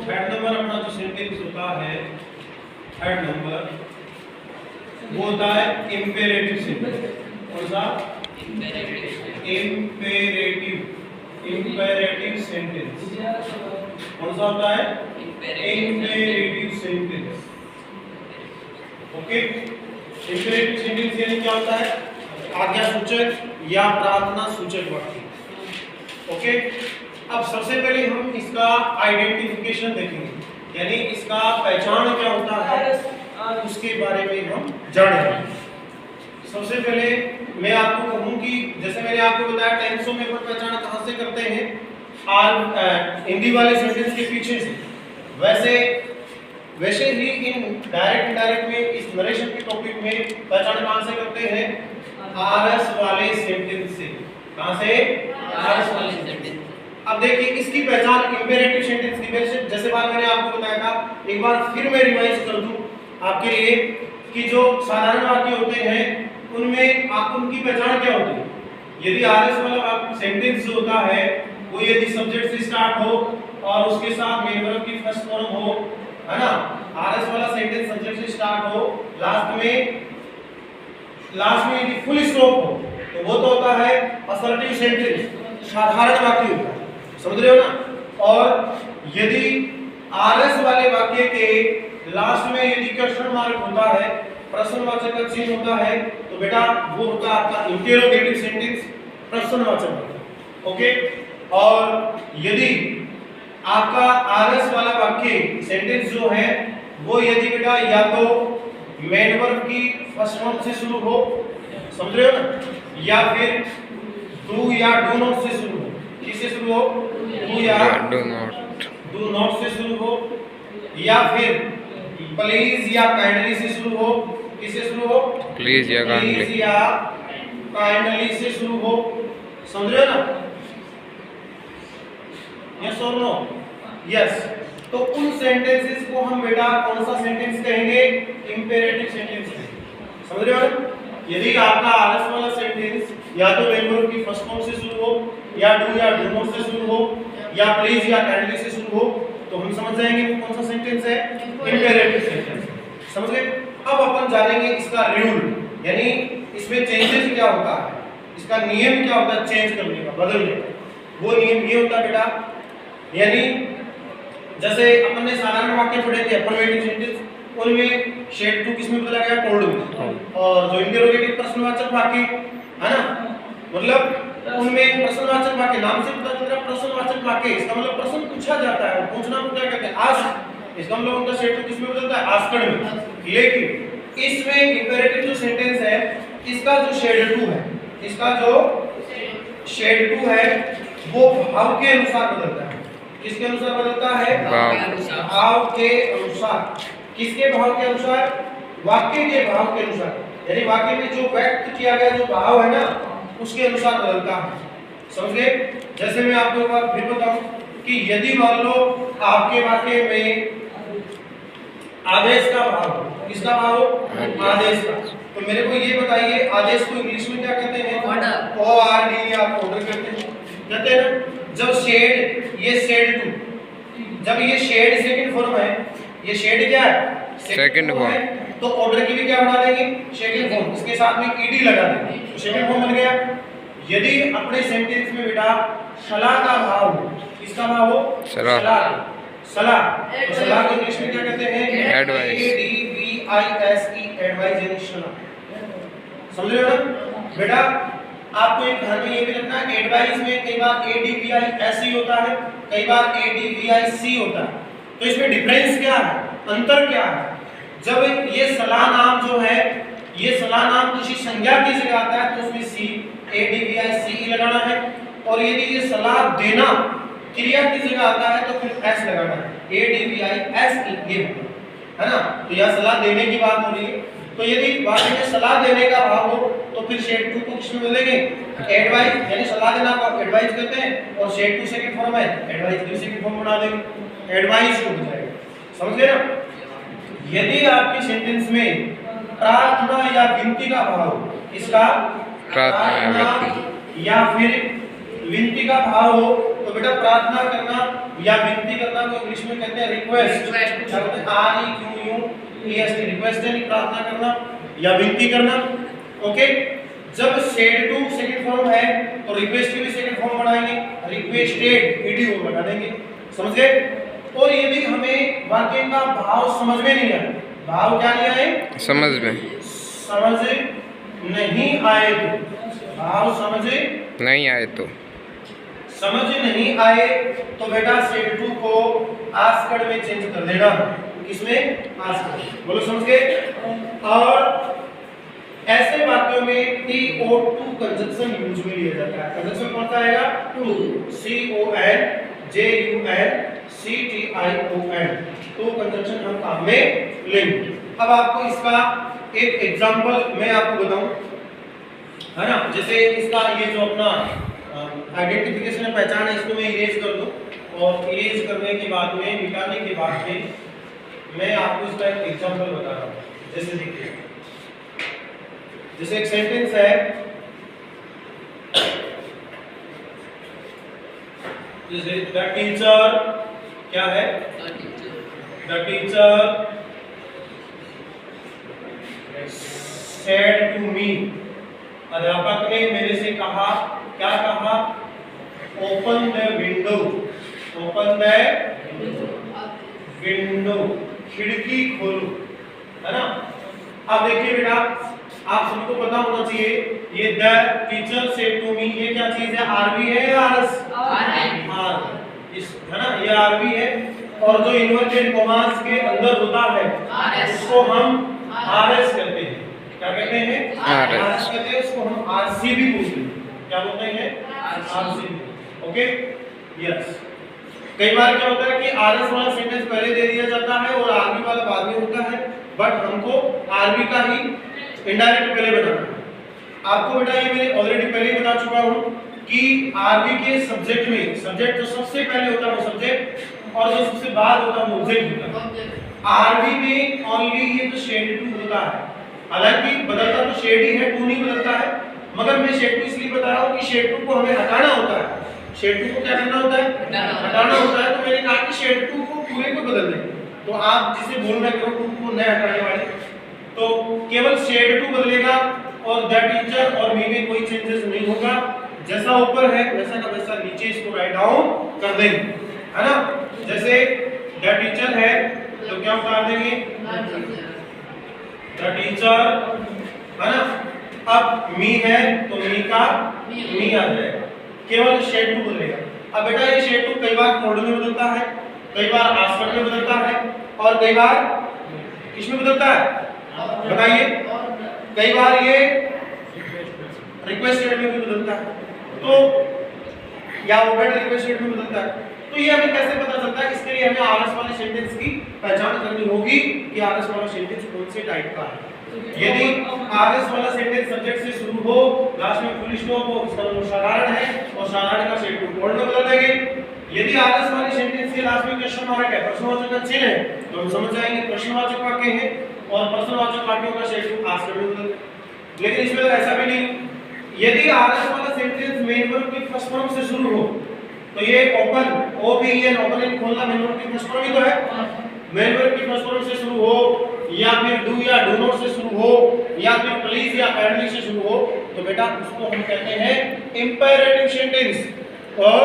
Third number अपना जो sentence होता है, थर्ड नंबर वो होता है इंपेरेटिव सेंटेंस। कौन सा? Imperative sentence. कौन सा होता है? Imperative sentence. Okay, imperative sentence यानी क्या होता है? आज्ञा सूचक या प्रार्थना सूचक वाक्य। ओके, अब सबसे पहले हम इसका आइडेंटिफिकेशन देखेंगे, यानी इसका पहचान क्या होता है उसके बारे में हम जानेंगे। सबसे पहले मैं आपको कहूं कि जैसे मैंने आपको बताया टेंसों में अपन पहचान कहां से करते हैं? हिंदी वाले सेंटेंस के पीछे से। वैसे ही इन डायरेक्ट इनडायरेक्ट में इस नरेशन के टॉपिक में पहचान कहां से करते हैं? आरएस वाले सेंटेंस से। कहां से? आरएस वाले सेंटेंस। अब देखिए इसकी पहचान इंपेरेटिव सेंटेंस की जैसे बात मैंने आपको बताया था, एक बार फिर मैं रिवाइज कर दूं आपके लिए कि जो साधारण वाक्य होते हैं उनमें आप उनकी पहचान क्या होती है? यदि आरएस वाला सेंटेंस जो होता है वो यदि सब्जेक्ट से स्टार्ट हो और उसके साथ मेन वर्ब की फर्स्ट फॉर्म हो, है ना, आरएस वाला सेंटेंस सब्जेक्ट से स्टार्ट हो, लास्ट में यदि फुल स्टॉप हो तो वो तो होता है असर्टिव सेंटेंस, साधारण वाक्य होता है। समझ रहे हो ना? और यदि आरएस वाले वाक्य के लास्ट में यदि क्वेश्चन मार्क होता है, प्रश्नवाचक का चिन्ह होता है, तो बेटा वो होता है आपका इंटेरोगेटिव सेंटेंस, प्रश्नवाचक। ओके, और यदि आपका आरएस वाला वाक्य सेंटेंस जो है वो यदि बेटा या तो मेन वर्ब की फर्स्ट फॉर्म से शुरू हो, समझ रहे हो ना, या फिर डू या डू नॉट से शुरू हो। किससे शुरू हो? डू या डू नॉट से शुरू हो, या फिर प्लीज या काइंडली से शुरू हो। किससे शुरू हो? प्लीज या काइंडली से शुरू हो। समझ रहे हो ना? यस और नो? यस। तो उन सेंटेंसेस को हम बेटा कौन सा सेंटेंस कहेंगे? Imperative sentence. समझ रहे हो ना? यदि आपका आरएस वाला सेंटेंस या तो मेन वर्ब की फर्स्ट फॉर्म से शुरू हो, या डू नॉट से शुरू हो, या प्लीज या काइंडली से शुरू हो, तो हम समझ जाएंगे वो कौन सा सेंटेंस है? Imperative sentence. समझ गए? अब अपन जानेंगे इसका रूल, यानी इसमें चेंजेस क्या होता है, इसका नियम क्या होता है चेंज करने का, बदलने का। वो नियम ये होता है बेटा, यानी जैसे अपन ने साधारण वाक्य पढ़े थे अफर्मेटिव सेंटेंस, उनमें शेड टू किसमें बदला गया? टोल्ड में। और जो इंटेरोगेटिव प्रश्नवाचक वाक्य है ना, मतलब उनमें प्रश्नवाचक वाक्य नाम से पता चल रहा है प्रश्नवाचक वाक्य, इसका मतलब प्रश्न पूछा जाता है, पूछना को क्या कहते हैं? आस्क। इसका मतलब उनका शेड टू किसमें बदलता है? आस्क्ड में। लेकिन इसमें इंपेरेटिव जो सेंटेंस है इसका जो शेड टू है, इसका जो शेड टू है वो भाव के अनुसार बदलता है। किसके अनुसार बदलता है? भाव के अनुसार। किसके भाव के अनुसार? वाक्य के भाव के अनुसार, यानी वाक्य में जो व्यक्त किया गया जो भाव है ना उसके अनुसार बदलता है। समझ गए? जैसे मैं आपको एक बार फिर बताऊं कि यदि मान लो आपके वाक्य में आदेश का भाव, किसका भाव? आदेश का, तो मेरे को ये बताइए आदेश को इंग्लिश में क्या कहते हैं? ORD या ऑर्डर कहते हैं ना। जब शेड, ये शेड टू, जब ये शेड सेकंड फॉर्म है, ये शेड क्या है? सेकंड फॉर्म, तो ऑर्डर की भी क्या बना देंगे? सेकंड फॉर्म, इसके साथ में ईडी लगा देंगे, तो सेकंड फॉर्म बन गया। यदि अपने सेंटेंस में बेटा सलाह का भाव हो, किसका भाव हो? सलाह। तो सलाह को इंग्लिश में क्या कहते हैं? एडवाइस। ADVISE, एडवाइस यानी सलाह। समझ रहे हो ना बेटा? आपको एक ध्यान में ये भी रखना है, एडवाइस में कई बार ADVISE होता है, कई बार ADVIC होता है। तो इसमें डिफरेंस क्या है, अंतर क्या है? जब ये सलाह नाम जो है, ये सलाह नाम किसी संज्ञा की जगह आता है तो उसमें ADVICE लगाना है, और यदि ये सलाह देना क्रिया की जगह आता है तो फिर S लगाना है, ADVISE, है ना। तो यह सलाह देने की बात हो रही है। तो यदि वाक्य में सलाह देने का भाव हो तो फिर शेड टू को किसमें बदलेंगे? एडवाइस, यानी सलाह देना को एडवाइस कहते हैं, और शेड टू सेकंड फॉर्म है, एडवाइस की सेकंड फॉर्म बना देंगे, एडवाइस हो जाएगा। समझ गए ना? यदि आपके सेंटेंस में प्रार्थना या विनती का भाव, इसका प्रार्थना या फिर विनती का भाव हो तो बेटा प्रार्थना करना या विनती करना को इंग्लिश में कहते हैं रिक्वेस्ट। क्या बोलते हैं? REQUEST, रिक्वेस्ट यानी प्रार्थना करना या विनती करना। ओके, जब सेड टू सेकंड फॉर्म है तो रिक्वेस्ट की भी सेकंड फॉर्म बनाएंगे, रिक्वेस्टेड ED वो लगा देंगे। समझ गए? और यदि हमें वाक्य का भाव समझ में नहीं आए, भाव क्या लिया है? समझ नहीं आए तो, भाव समझ नहीं आए तो, समझ नहीं आए तो बेटा सेड टू को आस्कड में चेंज कर देना। किसमें? आस्कड। बोलो समझ गए? और ऐसे वाक्यों में TO2 कंजंक्शन यूज में लिया जाता है। कंजंक्शन कौन सा आएगा? टू, CONJUNCTION, तो कंजंक्शन हम काम में लेंगे। अब आपको इसका एक एग्जांपल मैं आपको बताऊं, है ना? जैसे इसका ये जो अपना आइडेंटिफिकेशन है, पहचान है, इसको मैं इरेज कर दूं और इरेज करने के बाद में, मिटाने के बाद में मैं आपको इसका एक एग्जांपल बता रहा हूं। जैसे देखिए, जैसे एक सेंटेंस है, जैसे द टीचर, क्या है? The teacher said to me, अध्यापक ने मेरे से कहा, क्या कहा? Open the window, open the window, खिड़की खोलो, है ना? अब देखिए बेटा, आप सबको पता होना चाहिए ये the teacher said to me, ये क्या चीज है? RV है या RS? R, इस, है ना? ये RV है और जो इन्वर्टेड कॉमास के अंदर होता है उसको हम RS कहते हैं। क्या कहते हैं? RS कहते हैं। उसको हम RC भी बोलते हैं। क्या बोलते हैं? RC। Okay, yes. कई बार क्या होता है कि RS वाला सेंटेंस पहले दे दिया जाता है और RV वाला बाद में होता है, बट हमको RV का ही इनडायरेक्ट पहले बताना है। आपको बेटा ये मैंने ऑलरेडी पहले बता चुका हूं कि RV के सब्जेक्ट में, सब्जेक्ट जो सबसे पहले होता है वो सब्जेक्ट और जो सबसे बाद होता है वो ऑब्जेक्ट होता है। RV में ओनली ये जो शेड टू होता है, हालांकि बदलता तो शेड ही है, टू नहीं बदलता है, मगर मैं शेड टू इसलिए बता रहा हूं कि शेड टू को हमें हटाना होता है। शेड टू को क्या करना होता है? हटाना होता है। तो मैंने कहा कि शेड टू को पूरे को बदल दें, तो आप जिसे बोल रहे हो टू को नहीं हटाने वाले, तो केवल शेड टू बदलेगा और द टीचर और मी में कोई चेंजेस नहीं होगा। जैसा ऊपर है वैसा का वैसा नीचे इसको राइट डाउन कर देंगे, है ना? जैसे द टीचर है तो क्या उतार देंगे? द टीचर, है ना? अब मी है तो मी का मी आ जाएगा, केवल शेड टू बदलेगा। अब बेटा ये शेड टू कई बार कोड में बदलता है, कई बार आस्पेक्ट में बदलता है और कई बार किस में बदलता है? बताइए। कई बार ये रिक्वेस्टेड में भी बदलता है, तो या ओबेड रिक्वेस्टेड में बदलता है। तो ये हमें कैसे पता चलता है? इसके लिए हमें RS वाले सेंटेंस की पहचान करनी होगी कि RS वाला सेंटेंस कौन से टाइप का है। यदि RS वाला सेंटेंस सब्जेक्ट से शुरू हो, लास्ट में फुल स्टॉप हो, इसका मतलब साधारण है और साधारण का शेड टू कोड में बदल देंगे। यदि RS वाले सेंटेंस के लास्ट में क्वेश्चन मार्क है, प्रश्नवाचक का चिन्ह है, तो हम समझ जाएंगे प्रश्नवाचक वाक्य है और प्रश्नवाचक वाक्यों का शेड टू आस्कर में बदल। लेकिन इसमें ऐसा भी नहीं। यदि RS वाला सेंटेंस मेन वर्ब की फर्स्ट फॉर्म से शुरू हो, तो ये ओपन, OPEN, ओपन इन खोलना मेन वर्ब की फर्स्ट फॉर्म ही तो है। मेन वर्ब की फर्स्ट फॉर्म से शुरू हो या फिर डू या डू नॉट से शुरू हो या फिर प्लीज या काइंडली से शुरू हो, तो बेटा उसको हम कहते हैं इंपेरेटिव सेंटेंस। और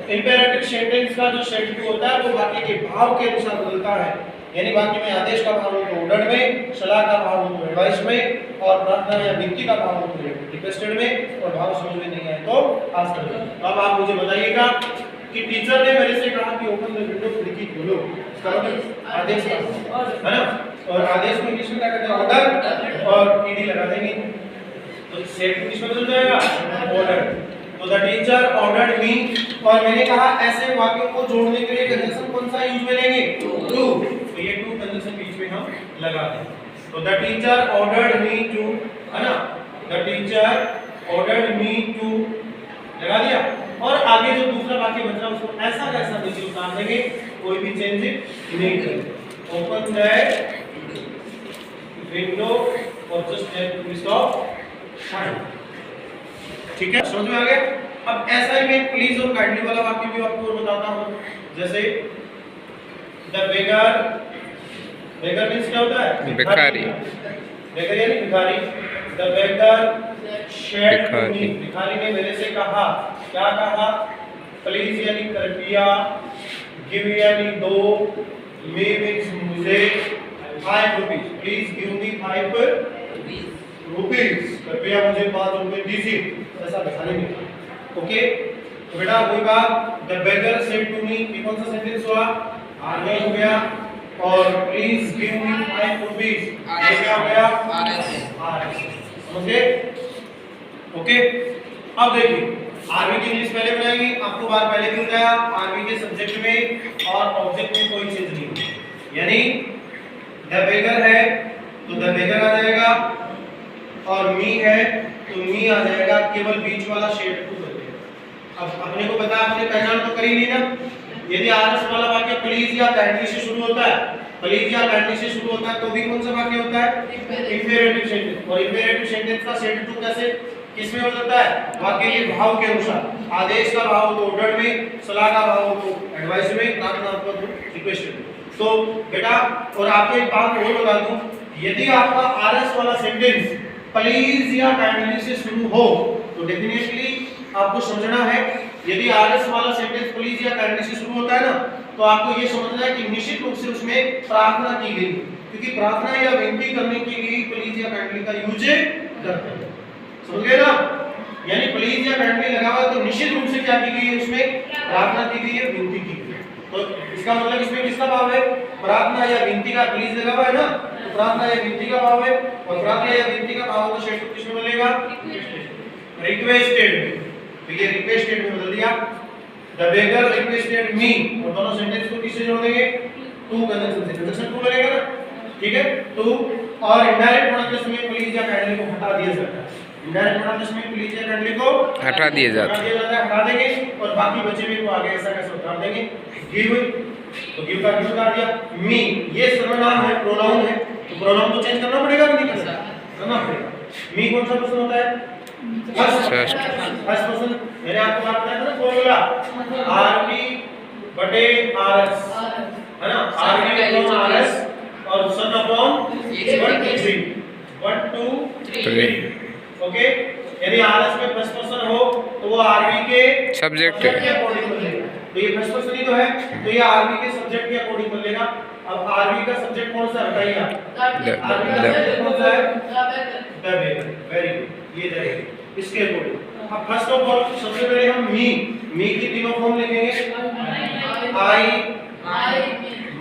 इंपेरेटिव सेंटेंस का जो शेड टू होता है वो वाक्य के भाव के अनुसार बदलता है। यानी वाक्य में आदेश का भाव हो तो ऑर्डर्ड में, सलाह का भाव हो तो एडवाइस में और प्रार्थना या विनती का भाव हो तो रिक्वेस्टेड में और भाव समझ में नहीं आए तो आस्क में। अब आप मुझे बताइएगा कि टीचर ने मेरे से कहा कि ओपन द विंडो, खिड़की खोलो, इसका आदेश है ना? और आदेश में इंग्लिश में क्या कहते हैं? ऑर्डर, और ईडी लगा देंगे तो सेट किस में बदल जाएगा? ऑर्डर। तो द टीचर ऑर्डर्ड मी, और मैंने कहा ऐसे वाक्यों को जोड़ने के लिए कंजंक्शन कौन सा यूज में लेंगे? टू। तो ये टू कंजंक्शन बीच में हम लगा दें। तो the teacher ordered me to, है ना? The teacher ordered me to लगा दिया और आगे जो दूसरा वाक्य बच रहा है उसको ऐसा कैसा नीचे उतार देंगे, कोई भी चेंज नहीं करेंगे। ओपन द विंडो और जस्ट टेक टू स्टॉप। ठीक है, समझ में आ गया? अब ऐसा ही मैं प्लीज और काइंडली वाला वाक्य भी आपको और बताता हूं। जैसे द बेगर, बेगर मींस क्या होता है? भिखारी। बेगर यानी भिखारी। The beggar said to me, भिखारी ने मेरे से कहा, क्या कहा? प्लीज यानी कृपया, गिव यानी दो, मे मींस मुझे, 5 rupees, please give me 5 rupees, कृपया मुझे 5 रुपए दीजिए, ऐसा भिखारी ने कहा। ओके, तो बेटा वही बात, the beggar said to me, ये कौन सा सेंटेंस हुआ? आगे हो गया। और प्लीज गिव मी 5 रुपीस, ये क्या हो गया? आरएस। समझे? ओके, अब देखिए आरवी की इंग्लिश पहले बनाएंगे, आपको बार पहले भी बताया, आरवी के सब्जेक्ट में और ऑब्जेक्ट में कोई चेंज नहीं होगी। यानी द बेगर है तो द बेगर आ जाएगा, और मी है तो मी आ जाएगा, केवल बीच वाला शेड को बदलेगा। अब अपने को पता, आपने पहचान तो करी ली ना। यदि आरएस वाला वाक्य प्लीज या काइंडली से शुरू होता है, प्लीज या काइंडली से शुरू होता है, तो भी कौन सा वाक्य होता है? Imperative sentence. और इंपेरेटिव सेंटेंस का सेड टू कैसे किसमें बदलता है? वाक्य के भाव के अनुसार। आदेश का भाव तो ऑर्डर में, सलाह का भाव तो एडवाइस में, प्रार्थना तो रिक्वेस्ट में। तो बेटा और आपको एक बात और बता दूं, यदि आपका आरएस वाला सेंटेंस प्लीज या काइंडली से शुरू हो तो डेफिनेटली आपको समझना है, यदि आरएस वाला सेंटेंस प्लीज या काइंडली से शुरू होता है ना, तो आपको ये समझना है कि निश्चित रूप से उसमें प्रार्थना की गई, क्योंकि प्रार्थना या विनती करने के लिए प्लीज या काइंडली का यूज करते हैं। समझ गए ना? यानी प्लीज या काइंडली लगा हुआ तो निश्चित रूप से क्या की गई है? उसमें प्रार्थना की गई है, विनती की गई है। तो इसका मतलब इसमें किसका भाव है? प्रार्थना या विनती का। प्लीज लगा हुआ है ना, तो प्रार्थना या विनती का भाव है, और प्रार्थना या विनती का भाव तो शेड किसमें बदलेगा? रिक्वेस्टेड में। तो ये रिक्वेस्टेड में बदल दिया। द बेगर रिक्वेस्टेड मी, और दोनों सेंटेंस को किससे जोड़ देंगे? टू कंजंक्शन से। कंजंक्शन टू लगेगा ना, ठीक है? टू। और इनडायरेक्ट प्रोनाउंस में प्लीज या काइंडली को हटा दिया जाता है। इनडायरेक्ट प्रोनाउंस में प्लीज या काइंडली को हटा दिया जाता है, हटा देंगे, और बाकी बचे हुए को आगे ऐसा कैसे उतार देंगे? गिव, तो गिव का गिव उतार दिया। मी ये सर्वनाम है, प्रोनाउन है, तो प्रोनाउन तो चेंज करना पड़ेगा कि नहीं करना पड़ेगा? मी कौन सा पर्सन होता है? First person. मैंने आपको बात बताया था ना फॉर्मूला, आरवी बटे आरएस, है ना? आरवी अपॉन आरएस और सन अपॉन 1 2 3, 1 2 3। ओके, यदि आरएस में फर्स्ट पर्सन हो तो वो आरवी के सब्जेक्ट के अकॉर्डिंग बदलेगा। तो ये फर्स्ट पर्सन ही तो है, तो ये आरवी के सब्जेक्ट के अकॉर्डिंग बदलेगा। अब आरवी का सब्जेक्ट कौन सा है बताइए आप? आरवी का सब्जेक्ट कौन सा है? The beggar. वेरी गुड, ये रहेगा इसके अकॉर्डिंग। अब फर्स्ट ऑफ ऑल सबसे पहले हम मी की तीनों फॉर्म लिखेंगे, आई,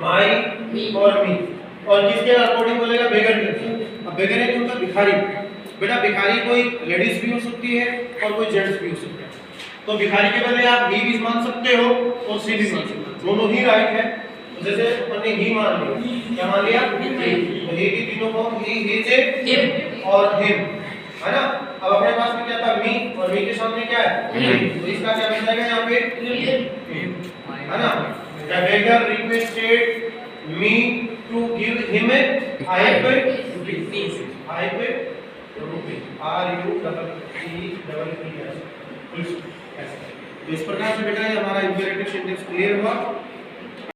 माय और मी, और किसके अकॉर्डिंग बोलेगा? बेगर के। अब बेगर है कौन सा? भिखारी। बेटा भिखारी कोई लेडीज भी हो सकती है और कोई जेंट्स भी हो सकता है, तो भिखारी के बदले आप ही भी मान सकते हो और सी भी मान सकते हो, दोनों ही राइट है। तो जैसे अपन ने ही मान लिया, क्या मान लिया? तो ही की तीनों फॉर्म ही, हिज और हिम, है ना? अब अपने पास में क्या था? मी, और मी के सामने क्या है? तो इसका क्या बन जाएगा यहाँ पे? है ना? The beggar requested me to give him 5 rupees, 5 rupees, RUEE, तो इस प्रकार से बेटा ये हमारा इंपेरेटिव सेंटेंस क्लियर हुआ।